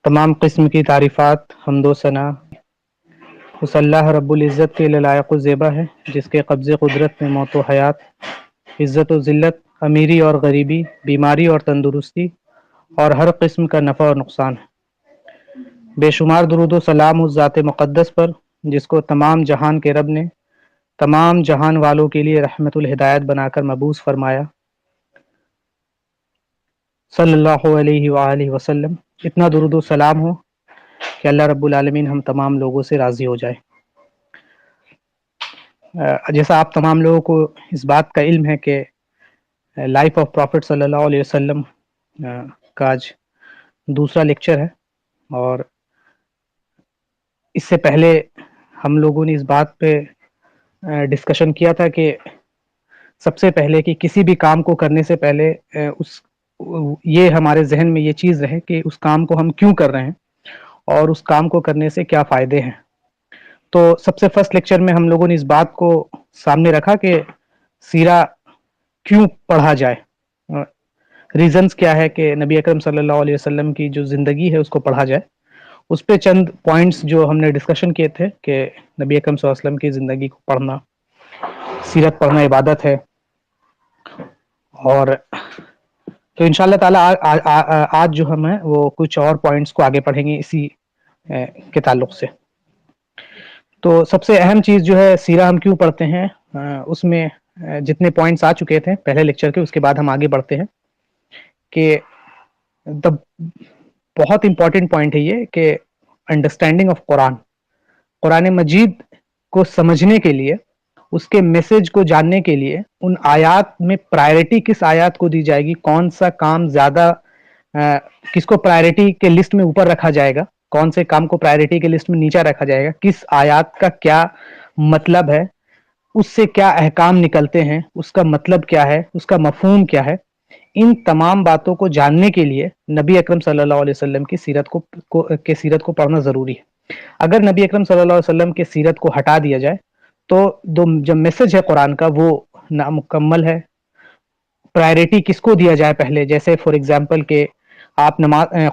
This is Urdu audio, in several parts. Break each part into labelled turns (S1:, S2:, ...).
S1: تمام قسم کی تعریفات حمد و ثنا اس اللہ رب العزت کے لائق و زیبا ہے جس کے قبض قدرت میں موت و حیات، عزت و ذلت، امیری اور غریبی، بیماری اور تندرستی اور ہر قسم کا نفع اور نقصان ہے۔ بے شمار درود و سلام اس ذات مقدس پر جس کو تمام جہان کے رب نے تمام جہان والوں کے لیے رحمت الہدایت بنا کر مبعوث فرمایا، صلی اللہ علیہ وآلہ وسلم۔ اتنا درود و سلام ہو کہ اللہ رب العالمین ہم تمام لوگوں سے راضی ہو جائے۔ جیسا آپ تمام لوگوں کو اس بات کا علم ہے کہ لائف آف پرافٹ صلی اللہ علیہ وسلم کا آج دوسرا لیکچر ہے، اور اس سے پہلے ہم لوگوں نے اس بات پہ ڈسکشن کیا تھا کہ سب سے پہلے کہ کسی بھی کام کو کرنے سے پہلے یہ ہمارے ذہن میں یہ چیز رہے کہ اس کام کو ہم کیوں کر رہے ہیں اور اس کام کو کرنے سے کیا فائدے ہیں۔ تو سب سے فرسٹ لیکچر میں ہم لوگوں نے اس بات کو سامنے رکھا کہ سیرہ کیوں پڑھا جائے، ریزنز کیا ہے کہ نبی اکرم صلی اللہ علیہ وسلم کی جو زندگی ہے اس کو پڑھا جائے۔ اس پہ چند پوائنٹس جو ہم نے ڈسکشن کیے تھے کہ نبی اکرم صلی اللہ علیہ وسلم کی زندگی کو پڑھنا، سیرت پڑھنا عبادت ہے، اور تو انشاءاللہ تعالی آج جو ہم ہیں وہ کچھ اور پوائنٹس کو آگے پڑھیں گے اسی کے تعلق سے۔ تو سب سے اہم چیز جو ہے سیرہ ہم کیوں پڑھتے ہیں، اس میں جتنے پوائنٹس آ چکے تھے پہلے لیکچر کے، اس کے بعد ہم آگے بڑھتے ہیں کہ بہت امپورٹنٹ پوائنٹ ہے یہ کہ انڈرسٹینڈنگ آف قرآن مجید کو سمجھنے کے لیے، اس کے میسج کو جاننے کے لیے ان آیات میں پرائرٹی کس آیات کو دی جائے گی، کون سا کام زیادہ کس کو پرائرٹی کے لسٹ میں اوپر رکھا جائے گا، کون سے کام کو پرائرٹی کے لسٹ میں نیچا رکھا جائے گا، کس آیات کا کیا مطلب ہے، اس سے کیا احکام نکلتے ہیں، اس کا مطلب کیا ہے، اس کا مفہوم کیا ہے، ان تمام باتوں کو جاننے کے لیے نبی اکرم صلی اللہ علیہ وسلم کی سیرت کو پڑھنا ضروری ہے۔ اگر نبی اکرم صلی اللہ علیہ وسلم کی سیرت کو ہٹا دیا جائے تو جو میسج ہے قرآن کا وہ نامکمل ہے۔ پرائرٹی کس کو دیا جائے پہلے، جیسے فار ایگزامپل کہ آپ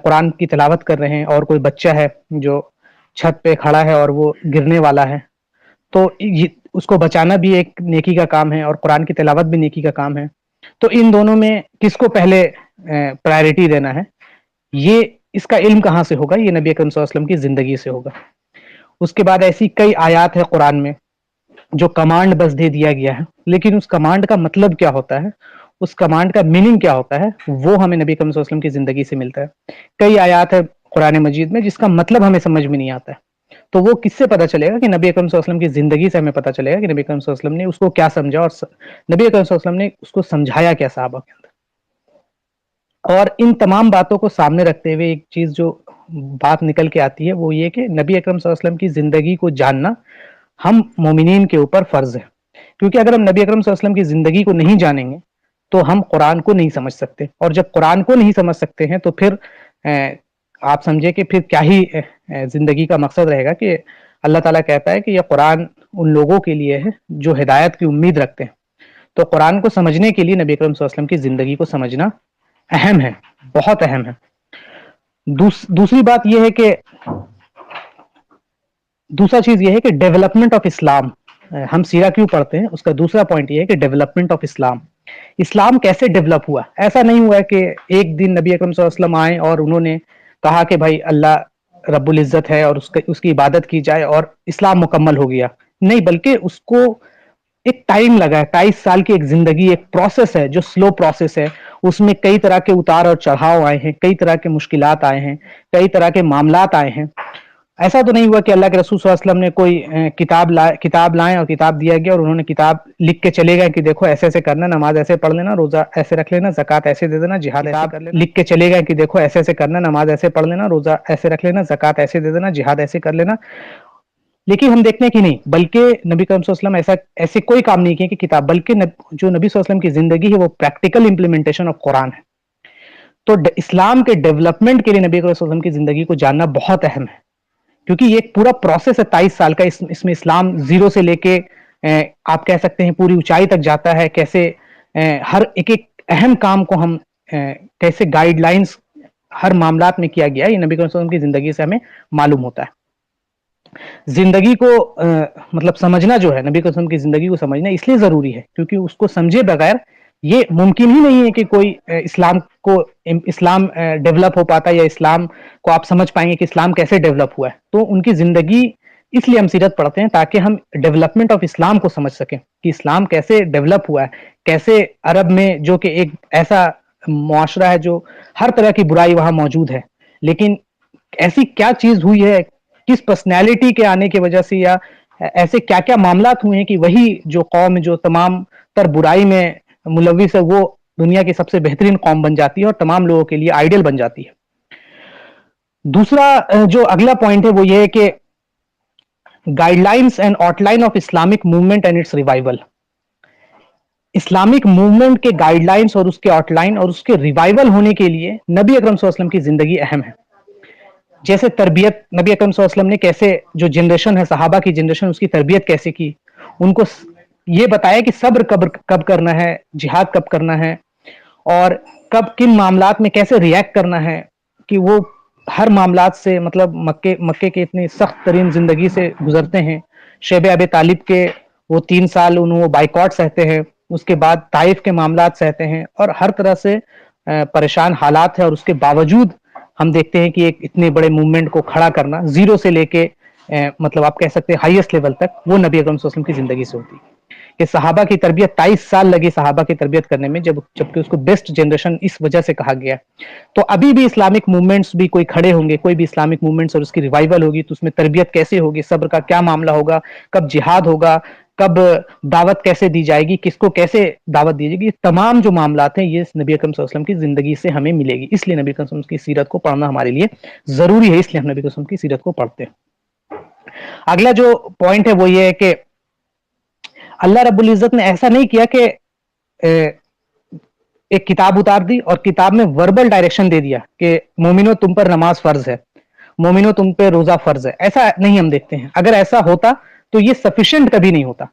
S1: قرآن کی تلاوت کر رہے ہیں اور کوئی بچہ ہے جو چھت پہ کھڑا ہے اور وہ گرنے والا ہے، تو اس کو بچانا بھی ایک نیکی کا کام ہے اور قرآن کی تلاوت بھی نیکی کا کام ہے۔ تو ان دونوں میں کس کو پہلے پرائرٹی دینا ہے، یہ اس کا علم کہاں سے ہوگا؟ یہ نبی اکرم صلی اللہ علیہ وسلم کی زندگی سے ہوگا۔ اس کے بعد ایسی کئی آیات ہے قرآن میں جو کمانڈ بس دے دیا گیا ہے، لیکن اس کمانڈ کا مطلب کیا ہوتا ہے، اس کمانڈ کا میننگ کیا ہوتا ہے، وہ ہمیں نبی اکرم صلی اللہ علیہ وسلم کی زندگی سے ملتا ہے۔ کئی آیات ہے قرآن مجید میں جس کا مطلب ہمیں سمجھ میں نہیں آتا ہے، تو وہ کس سے پتہ چلے گا؟ کہ نبی اکرم صلی اللہ علیہ وسلم کی زندگی سے ہمیں پتہ چلے گا کہ نبی اکرم صلی اللہ علیہ وسلم نے اس کو کیا سمجھا اور نبی اکرم صلی اللہ علیہ وسلم نے اس کو سمجھایا کیا صحابہ کے اندر۔ اور ان تمام باتوں کو سامنے رکھتے ہوئے ایک چیز جو بات نکل کے آتی ہے وہ یہ کہ نبی اکرم صلی اللہ علیہ وسلم کی زندگی کو جاننا ہم مومنین کے اوپر فرض ہے، کیونکہ اگر ہم نبی اکرم صلی اللہ علیہ وسلم کی زندگی کو نہیں جانیں گے تو ہم قرآن کو نہیں سمجھ سکتے، اور جب قرآن کو نہیں سمجھ سکتے ہیں تو پھر آپ سمجھے کہ پھر کیا ہی زندگی کا مقصد رہے گا۔ کہ اللہ تعالیٰ کہتا ہے کہ یہ قرآن ان لوگوں کے لیے ہے جو ہدایت کی امید رکھتے ہیں۔ تو قرآن کو سمجھنے کے لیے نبی اکرم صلی اللہ علیہ وسلم کی زندگی کو سمجھنا اہم ہے، بہت اہم ہے۔ دوسری بات یہ ہے کہ دوسرا چیز یہ ہے کہ ڈیولپمنٹ آف اسلام، ہم سیرہ کیوں پڑھتے ہیں اس کا دوسرا پوائنٹ یہ ہے کہ ڈیولپمنٹ آف اسلام، اسلام کیسے ڈیولپ ہوا۔ ایسا نہیں ہوا کہ ایک دن نبی اکرم صلی اللہ علیہ وسلم آئے اور انہوں نے کہا کہ بھائی اللہ رب العزت ہے اور اس کی عبادت کی جائے اور اسلام مکمل ہو گیا، نہیں، بلکہ اس کو ایک ٹائم لگا ہے۔ 23 سال کی ایک زندگی، ایک پروسیس ہے جو سلو پروسیس ہے، اس میں کئی طرح کے اتار اور چڑھاؤ آئے ہیں، کئی طرح کے مشکلات آئے ہیں، کئی طرح کے معاملات آئے ہیں۔ ایسا تو نہیں ہوا کہ اللہ کے رسول صلی اللہ علیہ وسلم نے کوئی کتاب لائیں اور کتاب دیا گیا اور انہوں نے کتاب لکھ کے چلے گئے کہ دیکھو ایسے ایسے کرنا، نماز ایسے پڑھ لینا، روزہ ایسے رکھ لینا، زکوٰۃ ایسے دے دینا، جہاد ایسے کر لینا۔ لکھ کے چلے گئے کہ دیکھو ایسے ایسے کرنا، نماز ایسے پڑھ لینا، روزہ ایسے رکھ لینا، زکوٰۃ ایسے دے دینا، جہاد ایسے کر لینا۔ لیکن ہم دیکھنے کی نہیں، بلکہ نبی کریم صلی اللہ علیہ وسلم ایسے کوئی کام نہیں کیے کہ کتاب، بلکہ جو نبی صلی اللہ علیہ وسلم کی زندگی ہے وہ پریکٹیکل امپلیمنٹیشن آف قرآن ہے۔ تو اسلام کے ڈیولپمنٹ کے لیے نبی کریم صلی اللہ علیہ وسلم کی زندگی کو جاننا بہت اہم ہے، کیونکہ یہ ایک پورا پروسیس ہے 23 سال کا۔ اس میں اسلام زیرو سے لے کے آپ کہہ سکتے ہیں پوری اونچائی تک جاتا ہے، کیسے ہر ایک اہم کام کو ہم کیسے گائیڈ لائنز ہر معاملات میں کیا گیا ہے، یہ نبی کریم صلی اللہ علیہ وسلم کی زندگی سے ہمیں معلوم ہوتا ہے۔ زندگی کو مطلب سمجھنا جو ہے، نبی کریم صلی اللہ علیہ وسلم کی زندگی کو سمجھنا اس لیے ضروری ہے کیونکہ اس کو سمجھے بغیر یہ ممکن ہی نہیں ہے کہ کوئی اسلام ڈیولپ ہو پاتا، یا اسلام کو آپ سمجھ پائیں گے کہ اسلام کیسے ڈیولپ ہوا ہے۔ تو ان کی زندگی، اس لیے ہم سیرت پڑھتے ہیں تاکہ ہم ڈیولپمنٹ آف اسلام کو سمجھ سکیں کہ اسلام کیسے ڈیولپ ہوا ہے، کیسے عرب میں جو کہ ایک ایسا معاشرہ ہے جو ہر طرح کی برائی وہاں موجود ہے، لیکن ایسی کیا چیز ہوئی ہے، کس پرسنالٹی کے آنے کی وجہ سے، یا ایسے کیا کیا معاملات ہوئے ہیں کہ وہی جو قوم جو تمام تر برائی میں ملوث ہے، وہ دنیا کی سب سے بہترین قوم بن جاتی ہے اور تمام لوگوں کے لیے آئیڈیل بن جاتی ہے۔ دوسرا جو اگلا پوائنٹ ہے وہ یہ ہے کہ guidelines and outline of Islamic movement and its revival. Islamic movement کے گائیڈ لائنس اور اس کے آؤٹ لائن اور اس کے ریوائول ہونے کے لیے نبی اکرم صلی اللہ علیہ وسلم کی زندگی اہم ہے۔ جیسے تربیت، نبی اکرم صلی اللہ علیہ وسلم نے کیسے جو جنریشن ہے، صحابہ کی جنریشن، اس کی تربیت کیسے کی، ان کو یہ بتایا کہ صبر کب کرنا ہے، جہاد کب کرنا ہے، اور کب کن معاملات میں کیسے ریئیکٹ کرنا ہے، کہ وہ ہر معاملات سے مطلب مکے کے اتنی سخت ترین زندگی سے گزرتے ہیں۔ شیب ابی طالب کے وہ 3 سال انہوں بائیکاٹ سہتے ہیں، اس کے بعد طائف کے معاملات سہتے ہیں، اور ہر طرح سے پریشان حالات ہے، اور اس کے باوجود ہم دیکھتے ہیں کہ ایک اتنے بڑے موومنٹ کو کھڑا کرنا، زیرو سے لے کے مطلب آپ کہہ سکتے ہیں ہائیسٹ لیول تک، وہ نبی اکرم صلی اللہ علیہ وسلم کی زندگی سے ہوتی ہے۔ کہ صحابہ کی تربیت 23 سال لگی صحابہ کی تربیت کرنے میں، جبکہ اس کو بیسٹ جنریشن اس وجہ سے کہا گیا ہے۔ تو ابھی بھی اسلامک موومنٹس بھی کوئی کھڑے ہوں گے، کوئی بھی اسلامک موومنٹس اور اس کی ریوائول ہوگی تو اس میں تربیت کیسے ہوگی، صبر کا کیا معاملہ ہوگا، کب جہاد ہوگا، کب دعوت کیسے دی جائے گی، کس کو کیسے دعوت دی جائے گی، یہ تمام جو معاملات ہیں یہ نبی اکرم صلی اللہ علیہ وسلم کی زندگی سے ہمیں ملے گی۔ اس لیے نبی اکرم صلی اللہ علیہ وسلم کی سیرت کو پڑھنا ہمارے لیے ضروری ہے، اس لیے ہم نبی اکرم صلی اللہ علیہ وسلم کی سیرت کو پڑھتے ہیں۔ اگلا جو پوائنٹ ہے وہ یہ ہے کہ اللہ رب العزت نے ایسا نہیں کیا کہ ایک کتاب اتار دی اور کتاب میں وربل ڈائریکشن دے دیا کہ مومنو تم پر نماز فرض ہے، مومنو تم پہ روزہ فرض ہے، ایسا نہیں ہم دیکھتے ہیں۔ اگر ایسا ہوتا تو یہ سفیشینٹ کبھی نہیں ہوتا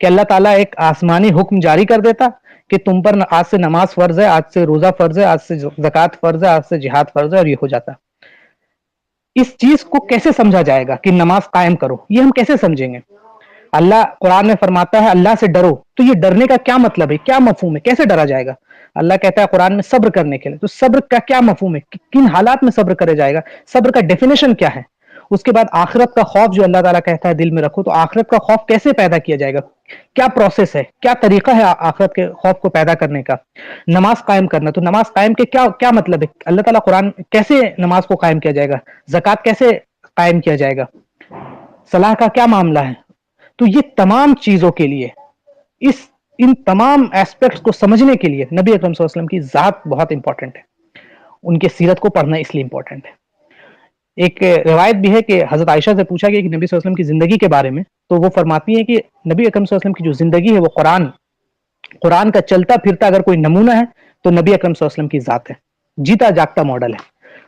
S1: کہ اللہ تعالیٰ ایک آسمانی حکم جاری کر دیتا کہ تم پر آج سے نماز فرض ہے، آج سے روزہ فرض ہے، آج سے زکوٰۃ فرض ہے، آج سے جہاد فرض ہے، اور یہ ہو جاتا۔ اس چیز کو کیسے سمجھا جائے گا کہ نماز قائم کرو، یہ ہم کیسے سمجھیں گے؟ اللہ قرآن میں فرماتا ہے اللہ سے ڈرو، تو یہ ڈرنے کا کیا مطلب ہے، کیا مفہوم ہے، کیسے ڈرا جائے گا؟ اللہ کہتا ہے قرآن میں صبر کرنے کے لیے، تو صبر کا کیا مفہوم ہے، کن حالات میں صبر کرے جائے گا، صبر کا ڈیفینیشن کیا ہے؟ اس کے بعد آخرت کا خوف جو اللہ تعالیٰ کہتا ہے دل میں رکھو، تو آخرت کا خوف کیسے پیدا کیا جائے گا، کیا پروسیس ہے، کیا طریقہ ہے آخرت کے خوف کو پیدا کرنے کا؟ نماز قائم کرنا، تو نماز قائم کے کیا مطلب ہے؟ اللہ تعالیٰ قرآن کیسے نماز کو قائم کیا جائے گا، زکوٰۃ کیسے قائم کیا جائے گا، صلاح کا کیا معاملہ ہے؟ تو یہ تمام چیزوں کے لیے، ان تمام ایسپیکٹس کو سمجھنے کے لیے نبی اکرم صلی اللہ علیہ وسلم کی ذات بہت امپورٹنٹ ہے، ان کے سیرت کو پڑھنا اس لیے امپورٹنٹ ہے۔ ایک روایت بھی ہے کہ حضرت عائشہ سے پوچھا گیا کہ نبی صلی اللہ علیہ وسلم کی زندگی کے بارے میں، تو وہ فرماتی ہیں کہ نبی اکرم صلی اللہ علیہ وسلم کی جو زندگی ہے وہ قرآن کا چلتا پھرتا اگر کوئی نمونہ ہے تو نبی اکرم صلی اللہ علیہ وسلم کی ذات ہے، جیتا جاگتا ماڈل ہے۔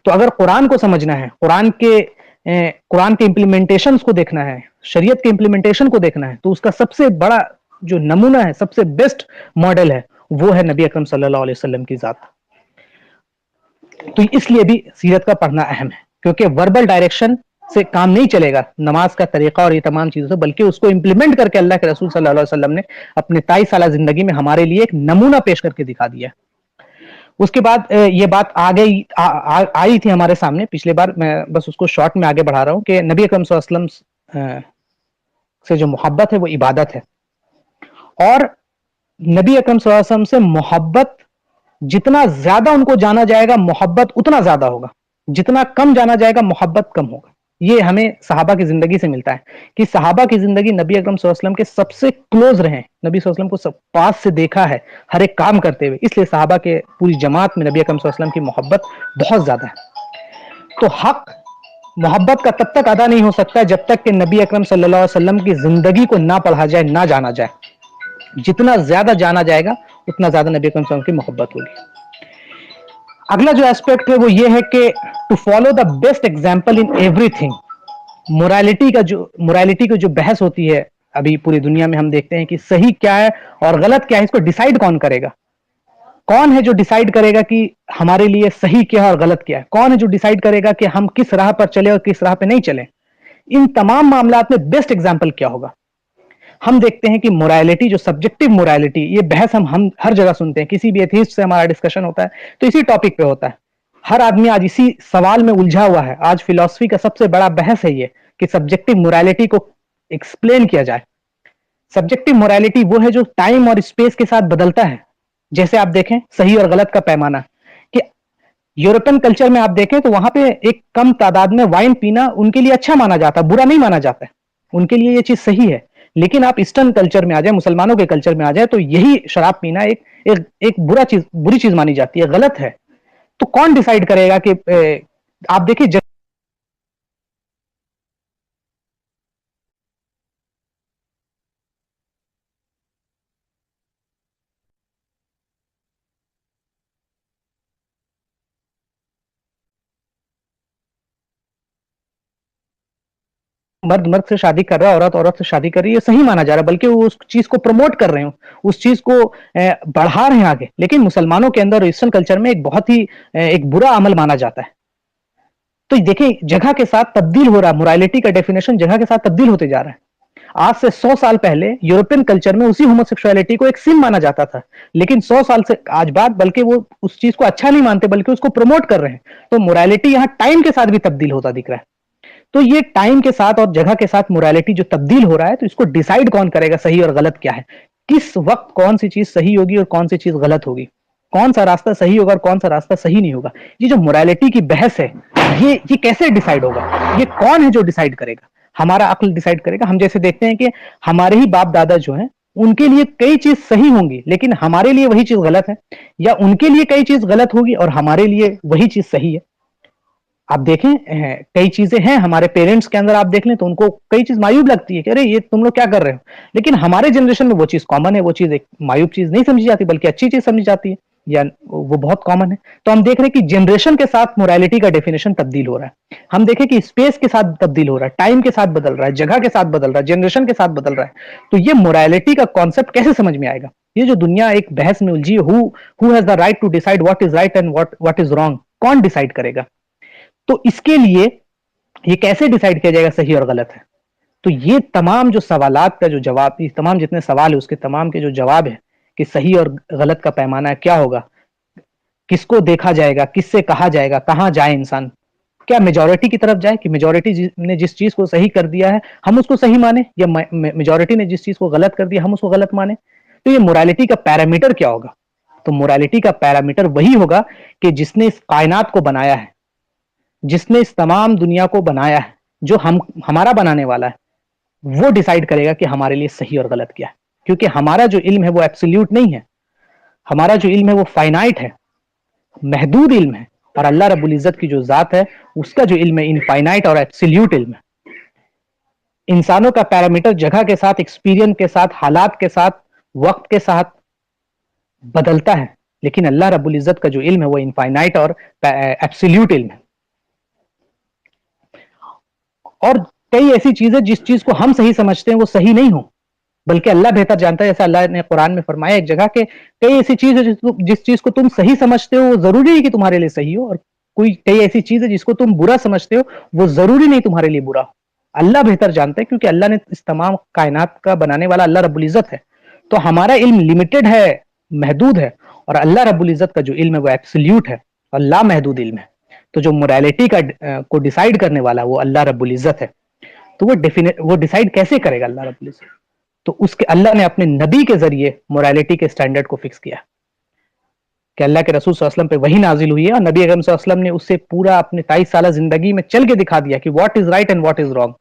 S1: تو اگر قرآن کو سمجھنا ہے، قرآن کے امپلیمنٹیشنز کو دیکھنا ہے، شریعت کے امپلیمنٹیشن کو دیکھنا ہے، تو اس کا سب سے بڑا جو نمونہ ہے، سب سے بیسٹ ماڈل ہے، وہ ہے نبی اکرم صلی اللہ علیہ وسلم کی ذات۔ تو اس لیے بھی سیرت کا پڑھنا اہم ہے، کیونکہ وربل ڈائریکشن سے کام نہیں چلے گا، نماز کا طریقہ اور یہ تمام چیزوں سے، بلکہ اس کو امپلیمنٹ کر کے اللہ کے رسول صلی اللہ علیہ وسلم نے اپنے 23 سالہ زندگی میں ہمارے لیے ایک نمونہ پیش کر کے دکھا دیا۔ اس کے بعد یہ بات آئی تھی ہمارے سامنے پچھلے بار، میں بس اس کو شارٹ میں آگے بڑھا رہا ہوں کہ نبی اکرم صلی اللہ علیہ وسلم سے جو محبت ہے وہ عبادت ہے، اور نبی اکرم صلی اللہ علیہ وسلم سے محبت جتنا زیادہ ان کو جانا جائے گا محبت اتنا زیادہ ہوگا، جتنا کم جانا جائے گا محبت کم ہوگا۔ یہ ہمیں صحابہ کی زندگی سے ملتا ہے کہ صحابہ کی زندگی نبی اکرم صلی اللہ علیہ وسلم کے سب سے کلوز رہے، نبی صلی اللہ علیہ وسلم کو سب پاس سے دیکھا ہے ہر ایک کام کرتے ہوئے، اس لیے صحابہ کے پوری جماعت میں نبی اکرم صلی اللہ علیہ وسلم کی محبت بہت زیادہ ہے۔ تو حق محبت کا تب تک ادا نہیں ہو سکتا جب تک کہ نبی اکرم صلی اللہ علیہ وسلم کی زندگی کو نہ پڑھا جائے، نہ جانا جائے۔ جتنا زیادہ جانا جائے گا اتنا زیادہ نبی اکرم صلی اللہ علیہ وسلم کی محبت ہوگی۔ اگلا جو ایسپیکٹ ہے وہ یہ ہے کہ to follow the best example in everything. Morality کی جو بحث ہوتی ہے ابھی پوری دنیا میں، ہم دیکھتے ہیں کہ صحیح کیا ہے اور غلط کیا ہے، اس کو ڈیسائیڈ کون کرے گا؟ کون ہے جو ڈیسائیڈ کرے گا کہ ہمارے لیے صحیح کیا ہے اور غلط کیا ہے؟ کون ہے جو ڈیسائیڈ کرے گا کہ ہم کس راہ پر چلے اور کس راہ پہ نہیں چلے؟ ان تمام معاملات میں بیسٹ ایگزامپل کیا ہوگا؟ ہم دیکھتے ہیں کہ مورالٹی، جو سبجیکٹو مورالٹی، یہ بحث ہم ہر جگہ سنتے ہیں، کسی بھی ایتھیسٹ سے ہمارا ڈسکشن ہوتا ہے تو اسی ٹاپک پہ ہوتا ہے. ہر آدمی آج اسی سوال میں الجھا ہوا ہے. آج فلسفی کا سب سے بڑا بحث ہے یہ کہ سبجیکٹو مورالٹی کو ایکسپلین کیا جائے. سبجیکٹو مورالٹی وہ ہے جو ٹائم اور اسپیس کے ساتھ بدلتا ہے. جیسے آپ دیکھیں صحیح اور غلط کا پیمانہ، کہ یورپین کلچر میں آپ دیکھیں تو وہاں پہ ایک کم تعداد میں وائن پینا ان کے لیے اچھا مانا جاتا ہے، برا نہیں مانا جاتا ہے، ان کے لیے یہ چیز صحیح ہے. لیکن آپ ایسٹرن کلچر میں آ جائیں، مسلمانوں کے کلچر میں آ جائیں تو یہی شراب پینا ایک بری چیز مانی جاتی ہے، غلط ہے. تو کون ڈیسائیڈ کرے گا کہ آپ دیکھیں مرد مرد سے شادی کر رہا ہے، عورت عورت سے شادی کر رہی ہے، یہ صحیح مانا جا رہا ہے، بلکہ وہ اس چیز کو پروموٹ کر رہے ہوں، اس چیز کو بڑھا رہے ہیں آگے. لیکن مسلمانوں کے اندر ایسٹرن کلچر میں ایک بہت ہی ایک برا عمل مانا جاتا ہے. تو دیکھیں جگہ کے ساتھ تبدیل ہو رہا ہے، مورالٹی کا ڈیفینیشن جگہ کے ساتھ تبدیل ہوتے جا رہا ہے. آج سے 100 سال پہلے یورپین کلچر میں اسی ہوموسیکسوالٹی کو ایک سن مانا جاتا تھا، لیکن 100 سال سے آج بعد بلکہ وہ اس چیز کو اچھا نہیں مانتے بلکہ اس کو پروموٹ کر رہے ہیں. تو مورالٹی یہاں ٹائم کے ساتھ بھی تبدیل ہوتا دکھ رہا ہے. تو یہ ٹائم کے ساتھ اور جگہ کے ساتھ مورالٹی جو تبدیل ہو رہا ہے، تو اس کو ڈیسائیڈ کون کرے گا صحیح اور غلط کیا ہے؟ کس وقت کون سی چیز صحیح ہوگی اور کون سی چیز غلط ہوگی؟ کون سا راستہ صحیح ہوگا اور کون سا راستہ صحیح نہیں ہوگا؟ یہ جو مورالٹی کی بحث ہے، یہ کیسے ڈیسائیڈ ہوگا؟ یہ کون ہے جو ڈیسائیڈ کرے گا؟ ہمارا عقل ڈیسائیڈ کرے گا. ہم جیسے دیکھتے ہیں کہ ہمارے ہی باپ دادا جو ہیں ان کے لیے کئی چیز صحیح ہوں گی لیکن ہمارے لیے وہی چیز غلط ہے، یا ان کے لیے کئی چیز غلط ہوگی اور ہمارے لیے وہی چیز صحیح ہے. آپ دیکھیں کئی چیزیں ہیں ہمارے پیرنٹس کے اندر، آپ دیکھ لیں تو ان کو کئی چیز معیوب لگتی ہے کہ ارے یہ تم لوگ کیا کر رہے ہو، لیکن ہمارے جنریشن میں وہ چیز کامن ہے، وہ چیز ایک معیوب چیز نہیں سمجھی جاتی بلکہ اچھی چیز سمجھی جاتی ہے، یا وہ بہت کامن ہے. تو ہم دیکھ رہے ہیں کہ جنریشن کے ساتھ مورالٹی کا ڈیفینیشن تبدیل ہو رہا ہے. ہم دیکھیں کہ اسپیس کے ساتھ تبدیل ہو رہا ہے، ٹائم کے ساتھ بدل رہا ہے، جگہ کے ساتھ بدل رہا ہے، جنریشن کے ساتھ بدل رہا ہے. تو یہ مورالٹی کا کانسیپٹ کیسے سمجھ میں آئے گا؟ یہ جو دنیا ایک بحث میں الجھی، who has the right to decide what is right and what is wrong, کون ڈیسائیڈ کرے گا؟ تو اس کے لیے یہ کیسے ڈیسائیڈ کیا جائے گا صحیح اور غلط ہے؟ تو یہ تمام جو سوالات کا جو جواب، یہ تمام جتنے سوال ہے اس کے تمام کے جو جواب ہے کہ صحیح اور غلط کا پیمانہ کیا ہوگا، کس کو دیکھا جائے گا، کس سے کہا جائے گا، کہاں جائے انسان؟ کیا میجورٹی کی طرف جائے کہ میجورٹی نے جس چیز کو صحیح کر دیا ہے ہم اس کو صحیح مانیں، یا میجورٹی نے جس چیز کو غلط کر دیا ہم اس کو غلط مانیں؟ تو یہ مورالٹی کا پیرامیٹر کیا ہوگا؟ تو مورالٹی کا پیرامیٹر وہی ہوگا کہ جس نے اس کائنات کو بنایا ہے، جس نے اس تمام دنیا کو بنایا ہے، جو ہمارا بنانے والا ہے، وہ ڈیسائیڈ کرے گا کہ ہمارے لیے صحیح اور غلط کیا ہے. کیونکہ ہمارا جو علم ہے وہ ایبسلیوٹ نہیں ہے، ہمارا جو علم ہے وہ فائنائٹ ہے، محدود علم ہے. اور اللہ رب العزت کی جو ذات ہے اس کا جو علم ہے انفائنائٹ اور ایبسلیوٹ علم ہے. انسانوں کا پیرامیٹر جگہ کے ساتھ، ایکسپیرینس کے ساتھ، حالات کے ساتھ، وقت کے ساتھ بدلتا ہے، لیکن اللہ رب العزت کا جو علم ہے وہ انفائنائٹ اور ایبسلیوٹ علم ہے. اور کئی ایسی چیزیں جس چیز کو ہم صحیح سمجھتے ہیں وہ صحیح نہیں ہو، بلکہ اللہ بہتر جانتا ہے. جیسا اللہ نے قرآن میں فرمایا ایک جگہ کہ کئی ایسی چیز ہے جس چیز کو تم صحیح سمجھتے ہو وہ ضروری نہیں کہ تمہارے لیے صحیح ہو، اور کئی ایسی چیز ہے جس کو تم برا سمجھتے ہو وہ ضروری نہیں تمہارے لیے برا ہو. اللہ بہتر جانتا ہے کیونکہ اللہ نے اس تمام کائنات کا بنانے والا اللہ رب العزت ہے. تو ہمارا علم لمیٹڈ ہے، محدود ہے، اور اللہ رب العزت کا جو علم ہے وہ ایبسلیوٹ ہے اور لامحدود علم ہے. تو جو مورالٹی کو ڈیسائیڈ کرنے والا وہ اللہ رب العزت ہے. تو وہ ڈیسائیڈ کیسے کرے گا اللہ رب العزت؟ تو اس کے اللہ نے اپنے نبی کے ذریعے مورالٹی کے سٹینڈرڈ کو فکس کیا کہ اللہ کے رسول صلی اللہ علیہ وسلم پہ وہی نازل ہوئی ہے، اور نبی اکرم صلی اللہ علیہ وسلم نے اسے پورا اپنے 23 سالہ زندگی میں چل کے دکھا دیا کہ what is right and what is wrong,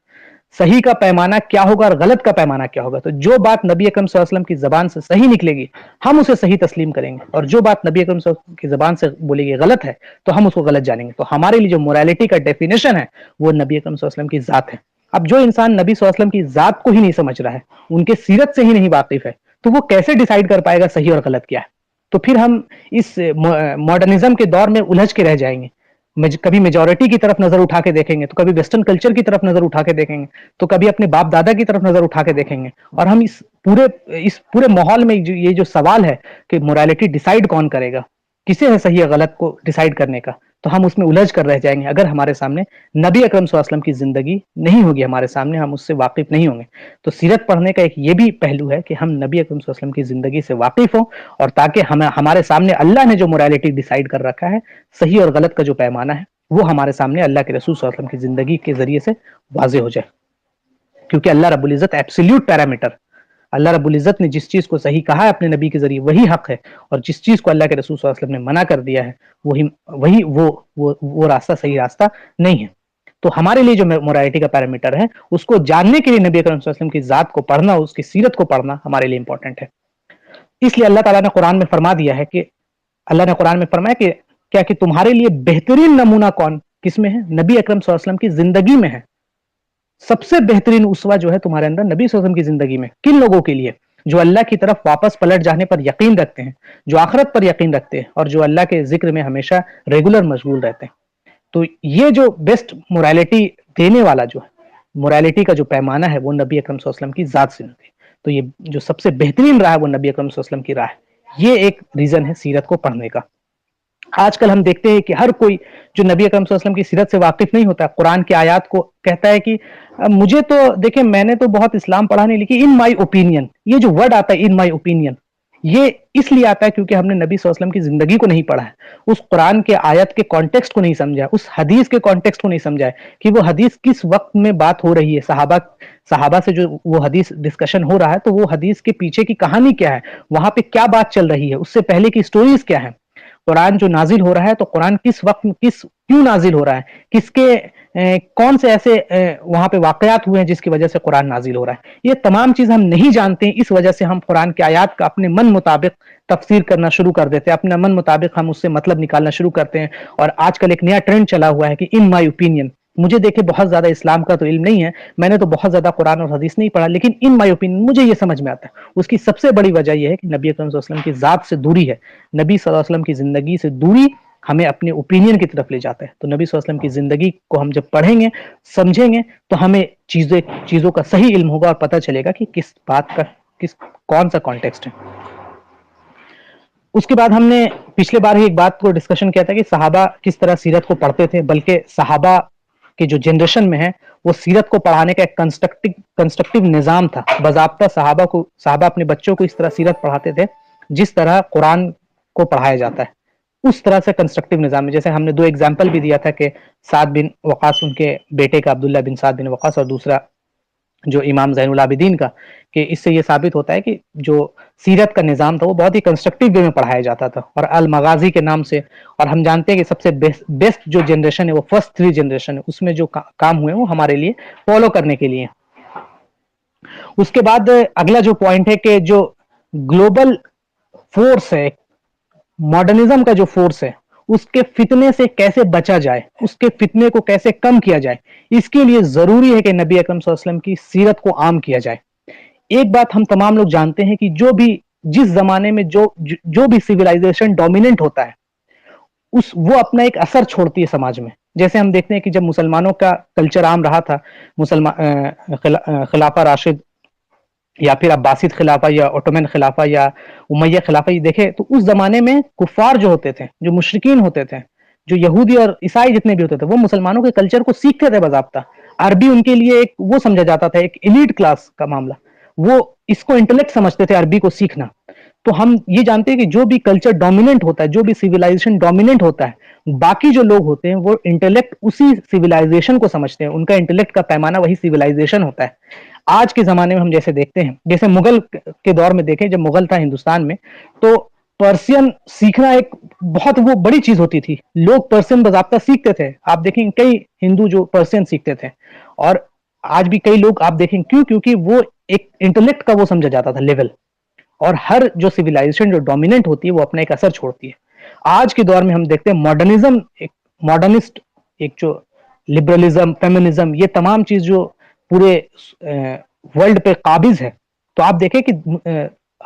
S1: صحیح کا پیمانہ کیا ہوگا اور غلط کا پیمانہ کیا ہوگا. تو جو بات نبی اکرم صلی اللہ علیہ وسلم کی زبان سے صحیح نکلے گی ہم اسے صحیح تسلیم کریں گے، اور جو بات نبی اکرم صلی اللہ علیہ وسلم کی زبان سے بولے گی غلط ہے تو ہم اس کو غلط جانیں گے. تو ہمارے لیے جو مورالٹی کا ڈیفینیشن ہے وہ نبی اکرم صلی اللہ علیہ وسلم کی ذات ہے. اب جو انسان نبی صلی اللہ علیہ وسلم کی ذات کو ہی نہیں سمجھ رہا ہے، ان کے سیرت سے ہی نہیں واقف ہے، تو وہ کیسے ڈیسائیڈ کر پائے گا صحیح اور غلط کیا ہے؟ تو پھر ہم اس ماڈرنزم کے دور میں الجھ کے رہ جائیں گے. کبھی میجورٹی کی طرف نظر اٹھا کے دیکھیں گے، تو کبھی ویسٹرن کلچر کی طرف نظر اٹھا کے دیکھیں گے، تو کبھی اپنے باپ دادا کی طرف نظر اٹھا کے دیکھیں گے، اور ہم اس پورے ماحول میں یہ جو سوال ہے کہ موریلٹی ڈیسائیڈ کون کرے گا، کسے ہے صحیح ہے غلط کو ڈیسائیڈ کرنے کا، تو ہم اس میں الجھ کر رہ جائیں گے اگر ہمارے سامنے نبی اکرم صلی اللہ علیہ وسلم کی زندگی نہیں ہوگی، ہمارے سامنے ہم اس سے واقف نہیں ہوں گے۔ تو سیرت پڑھنے کا ایک یہ بھی پہلو ہے کہ ہم نبی اکرم صلی اللہ علیہ وسلم کی زندگی سے واقف ہوں، اور تاکہ ہمارے سامنے اللہ نے جو موریلٹی ڈیسائیڈ کر رکھا ہے، صحیح اور غلط کا جو پیمانہ ہے، وہ ہمارے سامنے اللہ کے رسول صلی اللہ علیہ وسلم کی زندگی کے ذریعے سے واضح ہو جائے۔ کیونکہ اللہ رب العزت ایبسلیوٹ پیرامیٹر، اللہ رب العزت نے جس چیز کو صحیح کہا ہے اپنے نبی کے ذریعے وہی حق ہے، اور جس چیز کو اللہ کے رسول صلی اللہ علیہ وسلم نے منع کر دیا ہے وہ راستہ صحیح راستہ نہیں ہے۔ تو ہمارے لیے جو موریلٹی کا پیرامیٹر ہے، اس کو جاننے کے لیے نبی اکرم صلی اللہ علیہ وسلم کی ذات کو پڑھنا، اس کی سیرت کو پڑھنا ہمارے لیے امپورٹنٹ ہے۔ اس لیے اللہ تعالیٰ نے قرآن میں فرما دیا ہے کہ اللہ نے قرآن میں فرمایا کہ کیا کہ تمہارے لیے بہترین نمونہ کس میں ہے؟ نبی اکرم صلی اللہ علیہ وسلم کی زندگی میں ہے۔ سب سے بہترین اسوہ جو ہے تمہارے اندر نبی صلی اللہ علیہ وسلم کی زندگی میں، کن لوگوں کے لیے؟ جو اللہ کی طرف واپس پلٹ جانے پر یقین رکھتے ہیں، جو آخرت پر یقین رکھتے ہیں، اور جو اللہ کے ذکر میں ہمیشہ ریگولر مشغول رہتے ہیں۔ تو یہ جو بیسٹ موریلٹی دینے والا جو ہے، موریلٹی کا جو پیمانہ ہے، وہ نبی اکرم صلی اللہ علیہ وسلم کی ذات سے ملتی ہے۔ تو یہ جو سب سے بہترین راہ ہے وہ نبی اکرم صلی اللہ علیہ وسلم کی راہ ہے۔ یہ ایک ریزن ہے سیرت کو پڑھنے کا۔ آج کل ہم دیکھتے ہیں کہ ہر کوئی جو نبی اکرم صلی اللہ علیہ وسلم کی سیرت سے واقف نہیں ہوتا، قرآن کی آیات کو کہتا ہے کہ مجھے تو دیکھیں میں نے تو بہت اسلام پڑھا نہیں، لیکن ان مائی اوپینین، یہ جو ورڈ آتا ہے ان مائی اوپینین، یہ اس لیے آتا ہے کیونکہ ہم نے نبی صلی اللہ علیہ وسلم کی زندگی کو نہیں پڑھا ہے، اس قرآن کے آیت کے کانٹیکسٹ کو نہیں سمجھا ہے، اس حدیث کے کانٹیکسٹ کو نہیں سمجھا ہے کہ وہ حدیث کس وقت میں بات ہو رہی ہے، صحابہ سے جو وہ حدیث ڈسکشن ہو رہا ہے، تو وہ حدیث کے پیچھے کی کہانی کیا ہے، وہاں پہ کیا بات چل رہی ہے، اس سے پہلے کی سٹوریز کیا ہے، قرآن جو نازل ہو رہا ہے تو قرآن کس وقت کیوں نازل ہو رہا ہے، کس کے کون سے ایسے وہاں پہ واقعات ہوئے ہیں جس کی وجہ سے قرآن نازل ہو رہا ہے، یہ تمام چیز ہم نہیں جانتے ہیں۔ اس وجہ سے ہم قرآن کی آیات کا اپنے من مطابق تفسیر کرنا شروع کر دیتے ہیں، اپنے من مطابق ہم اس سے مطلب نکالنا شروع کرتے ہیں، اور آج کل ایک نیا ٹرینڈ چلا ہوا ہے کہ ان مائی اوپینین۔ مجھے دیکھے بہت زیادہ اسلام کا تو علم نہیں ہے، میں نے تو بہت زیادہ قرآن اور حدیث نہیں پڑھا، لیکن ان مائی اوپینین مجھے یہ سمجھ میں آتا ہے۔ اس کی سب سے بڑی وجہ یہ ہے کہ نبی اکرم صلی اللہ علیہ وسلم کی ذات سے دوری ہے، نبی صلی اللہ علیہ وسلم کی زندگی سے دوری ہمیں اپنے اوپینین کی طرف لے جاتا ہے۔ تو نبی صلی اللہ علیہ وسلم کی زندگی کو ہم جب پڑھیں گے، سمجھیں گے، تو ہمیں چیزوں کا صحیح علم ہوگا اور پتہ چلے گا کہ کس بات کا کون سا کانٹیکسٹ ہے۔ اس کے بعد ہم نے پچھلے بار ہی ایک بات کو ڈسکشن کیا تھا کہ صحابہ کس طرح سیرت کو پڑھتے تھے، بلکہ صحابہ کے جو جنریشن میں ہے وہ سیرت کو پڑھانے کا ایک کنسٹرکٹیو نظام تھا۔ باضابطہ صحابہ اپنے بچوں کو اس طرح سیرت پڑھاتے تھے جس طرح قرآن کو پڑھایا جاتا ہے، اس طرح سے کنسٹرکٹیو نظام میں۔ جیسے ہم نے 2 ایگزامپل بھی دیا تھا کہ سعد بن وقاص، ان کے بیٹے کا عبداللہ بن سعد بن وقاص، اور دوسرا جو امام زین العابدین کا، کہ اس سے یہ ثابت ہوتا ہے کہ جو سیرت کا نظام تھا وہ بہت ہی کنسٹرکٹیو وے میں پڑھایا جاتا تھا، اور المغازی کے نام سے۔ اور ہم جانتے ہیں کہ سب سے بیسٹ جو جنریشن ہے وہ فرسٹ 3 جنریشن ہے، اس میں جو کام ہوئے وہ ہمارے لیے فالو کرنے کے لیے۔ اس کے بعد اگلا جو پوائنٹ ہے کہ جو گلوبل فورس ہے، ماڈرنزم کا جو فورس ہے، اس کے فتنے سے کیسے بچا جائے، اس کے فتنے کو کیسے کم کیا جائے، اس کے لیے ضروری ہے کہ نبی اکرم صلی اللہ علیہ وسلم کی سیرت کو عام کیا جائے۔ ایک بات ہم تمام لوگ جانتے ہیں کہ جس زمانے میں جو بھی سیولائزیشن ڈومیننٹ ہوتا ہے، وہ اپنا ایک اثر چھوڑتی ہے سماج میں۔ جیسے ہم دیکھتے ہیں کہ جب مسلمانوں کا کلچر عام رہا تھا، خلافہ راشد یا پھر عباسد خلافہ یا اوٹومن خلافہ یا امیہ خلافہ، یہ دیکھے تو اس زمانے میں کفار جو ہوتے تھے، جو مشرکین ہوتے تھے، جو یہودی اور عیسائی جتنے بھی ہوتے تھے، وہ مسلمانوں کے کلچر کو سیکھتے تھے باضابطہ۔ عربی ان کے لیے ایک وہ سمجھا جاتا تھا، ایک ایلیٹ کلاس کا معاملہ، وہ اس کو انٹلیکٹ سمجھتے تھے عربی کو سیکھنا۔ تو ہم یہ جانتے ہیں کہ جو بھی کلچر ڈومیننٹ ہوتا ہے، جو بھی سیولائزیشن ڈومیننٹ ہوتا ہے، باقی جو لوگ ہوتے ہیں وہ انٹلیکٹ اسی سیولائزیشن کو سمجھتے ہیں، ان کا انٹلیکٹ کا پیمانہ وہی سیولائزیشن ہوتا ہے۔ آج کے زمانے میں ہم جیسے دیکھتے ہیں، جیسے مغل کے دور میں دیکھیں، جب مغل تھا ہندوستان میں، تو پرسین سیکھنا ایک بہت وہ بڑی چیز ہوتی تھی، لوگ پرسین باضابطہ سیکھتے تھے۔ آپ دیکھیں کئی ہندو جو پرسین سیکھتے تھے، اور آج بھی کئی لوگ آپ دیکھیں، کیونکہ وہ ایک انٹلیکٹ کا وہ سمجھا جاتا تھا لیول، اور ہر جو سیولائزیشن جو ڈومیننٹ ہوتی ہے وہ اپنا ایک اثر چھوڑتی ہے۔ آج کے دور میں ہم دیکھتے ہیں ماڈرنزم، ایک ماڈرنسٹ، ایک جو لبرلزم، فیمنزم، یہ تمام چیز جو پورے ورلڈ پہ قابض ہے، تو آپ دیکھیں کہ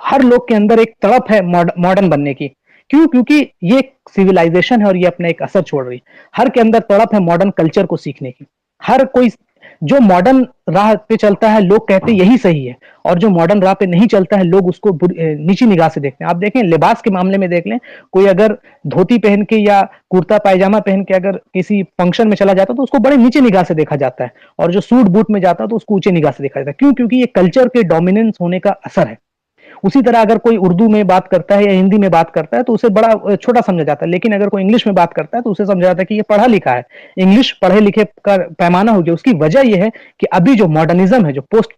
S1: ہر لوگ کے اندر ایک تڑپ ہے ماڈرن بننے کی، کیوں؟ کیونکہ یہ ایک سویلائزیشن ہے اور یہ اپنا ایک اثر چھوڑ رہی ہے. ہر کے اندر تڑپ ہے ماڈرن کلچر کو سیکھنے کی. ہر کوئی جو ماڈرن راہ پہ چلتا ہے لوگ کہتے ہیں یہی صحیح ہے، اور جو ماڈرن راہ پہ نہیں چلتا ہے لوگ اس کو نیچی نگاہ سے دیکھتے ہیں. آپ دیکھیں لباس کے معاملے میں دیکھ لیں، کوئی اگر دھوتی پہن کے یا کرتا پائجامہ پہن کے اگر کسی فنکشن میں چلا جاتا ہے تو اس کو بڑے نیچے نگاہ سے دیکھا جاتا ہے، اور جو سوٹ بوٹ میں جاتا ہے تو اس کو اونچے نگاہ سے دیکھا جاتا ہے. کیوں؟ کیونکہ یہ کلچر کے ڈومیننس ہونے کا اثر ہے. اسی طرح اگر کوئی اردو میں بات کرتا ہے یا ہندی میں بات کرتا ہے تو اسے بڑا چھوٹا سمجھا جاتا ہے، لیکن اگر کوئی انگلش میں بات کرتا ہے تو اسے سمجھا جاتا ہے کہ یہ پڑھا لکھا ہے. انگلش پڑھے لکھے کا پیمانہ ہو گیا. اس کی وجہ یہ ہے کہ ابھی جو ماڈرنزم ہے، جو پوسٹ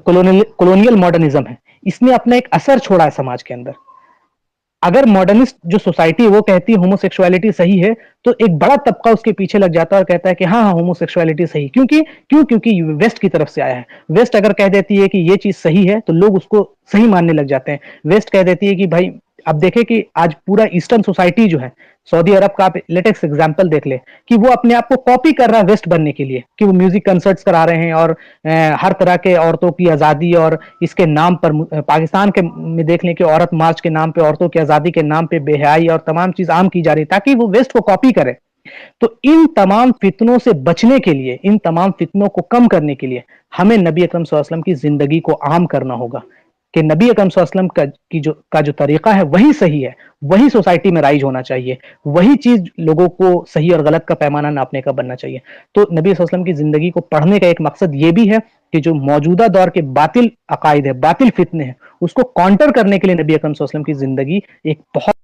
S1: کولونیل ماڈرنزم ہے، اس نے اپنا ایک اثر چھوڑا ہے سماج کے اندر. اگر ماڈرنسٹ جو سوسائٹی ہے وہ کہتی ہے ہومو سیکسوالٹی صحیح ہے، تو ایک بڑا طبقہ اس کے پیچھے لگ جاتا ہے اور کہتا ہے کہ ہاں ہاں ہومو سیکسوالٹی صحیح. کیونکہ یہ ویسٹ کی طرف سے آیا ہے. ویسٹ اگر کہہ دیتی ہے کہ یہ چیز صحیح ہے تو لوگ اس کو صحیح ماننے لگ جاتے ہیں. ویسٹ کہہ دیتی ہے کہ بھائی اب دیکھیں کہ آج پورا ایسٹرن سوسائٹی جو ہے، سعودی عرب کا آپ لیٹسٹ ایگزامپل دیکھ لیں کہ وہ اپنے آپ کو کاپی کر رہا ہے ویسٹ بننے کے لیے، کہ وہ میوزک کنسرٹس کرا رہے ہیں اور ہر طرح کے عورتوں کی آزادی اور اس کے نام پر پاکستان کے میں دیکھ لیں کہ عورت مارچ کے نام پہ، عورتوں کی آزادی کے نام پہ بے حیائی اور تمام چیز عام کی جا رہی تاکہ وہ ویسٹ کو کاپی کرے. تو ان تمام فتنوں سے بچنے کے لیے، ان تمام فتنوں کو کم کرنے کے لیے ہمیں نبی اکرم صلی اللہ علیہ وسلم کی زندگی کو عام کرنا ہوگا کہ نبی اکرم صلی اللہ علیہ وسلم کا جو طریقہ ہے وہی صحیح ہے، وہی سوسائٹی میں رائج ہونا چاہیے، وہی چیز لوگوں کو صحیح اور غلط کا پیمانہ ناپنے کا بننا چاہیے. تو نبی صلی اللہ علیہ وسلم کی زندگی کو پڑھنے کا ایک مقصد یہ بھی ہے کہ جو موجودہ دور کے باطل عقائد ہے، باطل فتنے ہیں، اس کو کانٹر کرنے کے لیے نبی اکرم صلی اللہ علیہ وسلم کی زندگی ایک بہت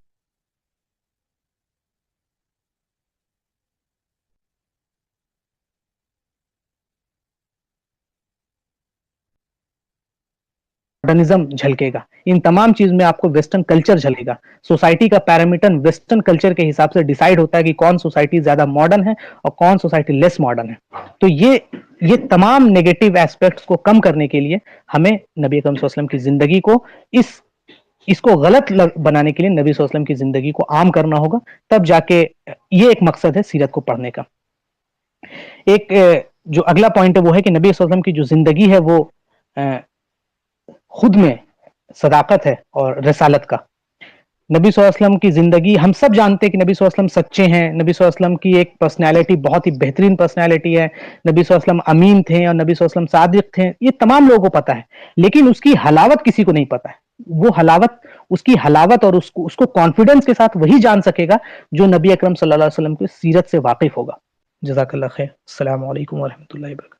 S1: ماڈرنزم جھلکے گا. ان تمام چیز میں آپ کو ویسٹرن کلچر جھلے گا. سوسائٹی کا پیرامیٹر ویسٹرن کلچر کے حساب سے ڈیسائیڈ ہوتا ہے کہ کون سوسائٹی زیادہ ماڈرن ہے اور کون سوسائٹی لیس ماڈرن ہے. تو یہ تمام نیگیٹو ایسپیکٹس کو کم کرنے کے لیے ہمیں نبی اکرم صلی اللہ علیہ وسلم کی زندگی کو اس کو غلط بنانے کے لیے نبی صلی اللہ علیہ وسلم کی زندگی کو عام کرنا ہوگا. تب جا کے یہ ایک مقصد ہے سیرت کو پڑھنے کا. ایک جو اگلا پوائنٹ ہے وہ ہے کہ نبی صلی اللہ علیہ وسلم کی جو زندگی ہے وہ خود میں صداقت ہے اور رسالت کا. نبی صلی اللہ علیہ وسلم کی زندگی ہم سب جانتے ہیں کہ نبی صلی اللہ علیہ وسلم سچے ہیں. نبی صلی اللہ علیہ وسلم کی ایک پرسنالٹی بہت ہی بہترین پرسنالٹی ہے. نبی صلی اللہ علیہ وسلم امین تھے اور نبی صلی اللہ علیہ وسلم صادق تھے. یہ تمام لوگوں کو پتا ہے، لیکن اس کی حلاوت کسی کو نہیں پتا ہے. وہ حلاوت، اس کی حلاوت اور اس کو کانفیڈنس کے ساتھ وہی جان سکے گا جو نبی اکرم صلی اللہ علیہ وسلم کی سیرت سے واقف ہوگا. جزاک اللہ خیر. السلام علیکم ورحمۃ اللہ وبرکاتہ.